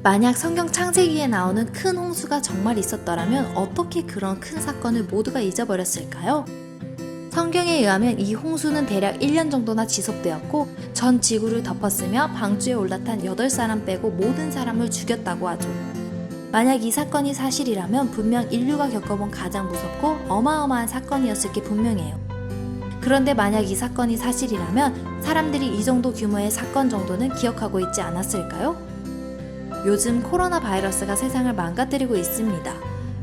만약 성경 창세기에 나오는 큰 홍수가 정말 있었더라면 어떻게 그런 큰 사건을 모두가 잊어버렸을까요? 성경에 의하면 이 홍수는 대략 1년 정도나 지속되었고 전 지구를 덮었으며 방주에 올라탄 8사람 빼고 모든 사람을 죽였다고 하죠. 만약 이 사건이 사실이라면 분명 인류가 겪어본 가장 무섭고 어마어마한 사건이었을 게 분명해요. 그런데 만약 이 사건이 사실이라면 사람들이 이 정도 규모의 사건 정도는 기억하고 있지 않았을까요? 요즘 코로나 바이러스가 세상을 망가뜨리고 있습니다.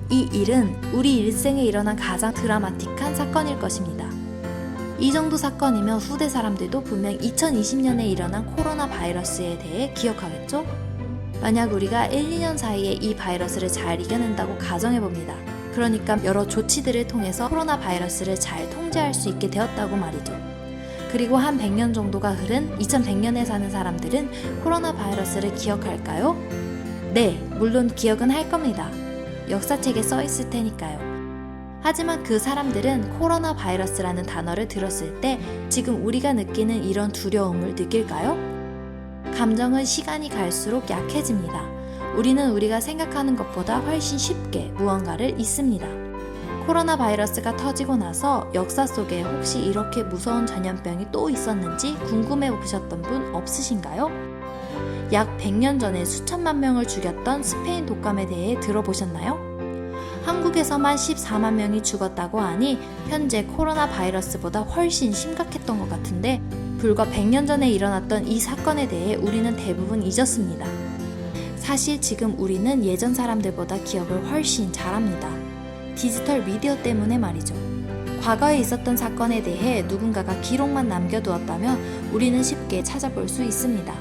이 일은 우리 일생에 일어난 가장 드라마틱한 사건일 것입니다. 이 정도 사건이면 후대 사람들도 분명 2020년에 일어난 코로나 바이러스에 대해 기억하겠죠? 만약 우리가 1, 2년 사이에 이 바이러스를 잘 이겨낸다고 가정해봅니다. 그러니까 여러 조치들을 통해서 코로나 바이러스를 잘 통제할 수 있게 되었다고 말이죠. 그리고 한 100년 정도가 흐른 2100년에 사는 사람들은 코로나 바이러스를 기억할까요? 네, 물론 기억은 할 겁니다. 역사책에 써 있을 테니까요. 하지만 그 사람들은 코로나 바이러스라는 단어를 들었을 때 지금 우리가 느끼는 이런 두려움을 느낄까요? 감정은 시간이 갈수록 약해집니다. 우리는 우리가 생각하는 것보다 훨씬 쉽게 무언가를 잊습니다. 코로나 바이러스가 터지고 나서 역사 속에 혹시 이렇게 무서운 전염병이 또 있었는지 궁금해 보셨던 분 없으신가요? 약 100년 전에 수천만 명을 죽였던 스페인 독감에 대해 들어보셨나요? 한국에서만 14만 명이 죽었다고 하니 현재 코로나 바이러스보다 훨씬 심각했던 것 같은데 불과 100년 전에 일어났던 이 사건에 대해 우리는 대부분 잊었습니다. 사실 지금 우리는 예전 사람들보다 기억을 훨씬 잘합니다. 디지털 미디어 때문에 말이죠. 과거에 있었던 사건에 대해 누군가가 기록만 남겨두었다면 우리는 쉽게 찾아볼 수 있습니다.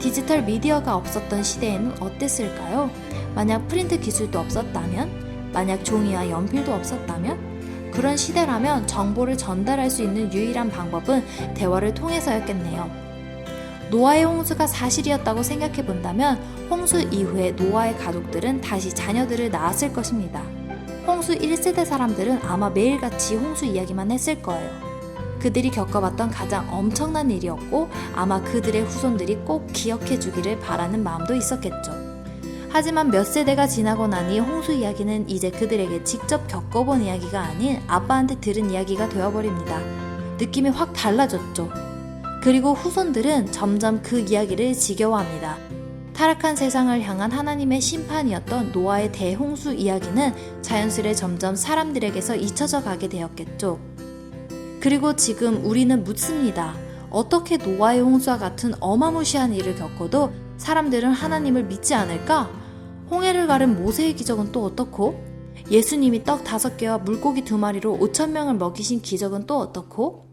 디지털 미디어가 없었던 시대에는 어땠을까요? 만약 프린트 기술도 없었다면? 만약 종이와 연필도 없었다면? 그런 시대라면 정보를 전달할 수 있는 유일한 방법은 대화를 통해서였겠네요. 노아의 홍수가 사실이었다고 생각해 본다면 홍수 이후에 노아의 가족들은 다시 자녀들을 낳았을 것입니다. 홍수 1세대 사람들은 아마 매일같이 홍수 이야기만 했을 거예요. 그들이 겪어봤던 가장 엄청난 일이었고 아마 그들의 후손들이 꼭 기억해 주기를 바라는 마음도 있었겠죠. 하지만 몇 세대가 지나고 나니 홍수 이야기는 이제 그들에게 직접 겪어본 이야기가 아닌 아빠한테 들은 이야기가 되어버립니다. 느낌이 확 달라졌죠. 그리고 후손들은 점점 그 이야기를 지겨워합니다. 타락한 세상을 향한 하나님의 심판이었던 노아의 대홍수 이야기는 자연스레 점점 사람들에게서 잊혀져 가게 되었겠죠. 그리고 지금 우리는 묻습니다. 어떻게 노아의 홍수와 같은 어마무시한 일을 겪어도 사람들은 하나님을 믿지 않을까? 홍해를 가른 모세의 기적은 또 어떻고? 예수님이 떡 5개와 물고기 2마리로 5,000명을 먹이신 기적은 또 어떻고?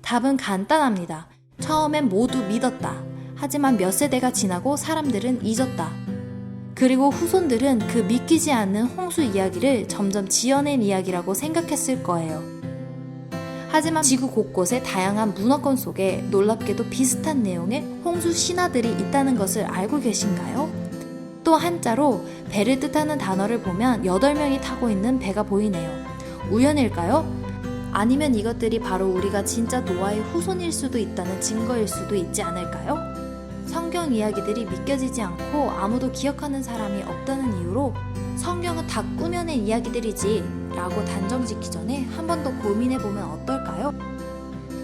답은 간단합니다. 처음엔 모두 믿었다. 하지만 몇 세대가 지나고 사람들은 잊었다. 그리고 후손들은 그 믿기지 않는 홍수 이야기를 점점 지어낸 이야기라고 생각했을 거예요. 하지만 지구 곳곳의 다양한 문화권 속에 놀랍게도 비슷한 내용의 홍수 신화들이 있다는 것을 알고 계신가요? 또 한자로 배를 뜻하는 단어를 보면 8명이 타고 있는 배가 보이네요. 우연일까요? 아니면 이것들이 바로 우리가 진짜 노아의 후손일 수도 있다는 증거일 수도 있지 않을까요? 성경 이야기들이 믿겨지지 않고 아무도 기억하는 사람이 없다는 이유로 성경은 다 꾸며낸 이야기들이지 라고 단정짓기 전에 한 번 더 고민해보면 어떨까요?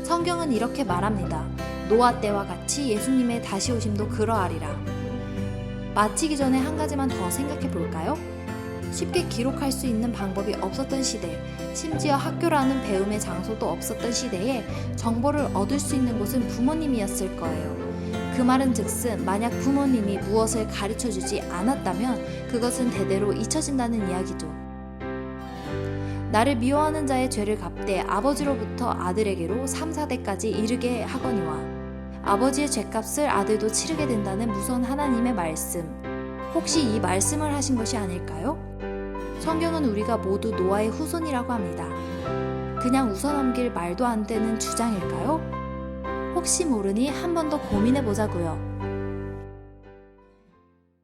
성경은 이렇게 말합니다. 노아 때와 같이 예수님의 다시 오심도 그러하리라. 마치기 전에 한 가지만 더 생각해 볼까요? 쉽게 기록할 수 있는 방법이 없었던 시대, 심지어 학교라는 배움의 장소도 없었던 시대에 정보를 얻을 수 있는 곳은 부모님이었을 거예요. 그 말은 즉슨 만약 부모님이 무엇을 가르쳐주지 않았다면 그것은 대대로 잊혀진다는 이야기죠. 나를 미워하는 자의 죄를 갚되 아버지로부터 아들에게로 3, 4대까지 이르게 하거니와 아버지의 죄값을 아들도 치르게 된다는 무서운 하나님의 말씀. 혹시 이 말씀을 하신 것이 아닐까요? 성경은 우리가 모두 노아의 후손이라고 합니다. 그냥 웃어넘길 말도 안 되는 주장일까요? 혹시 모르니 한 번 더 고민해 보자고요.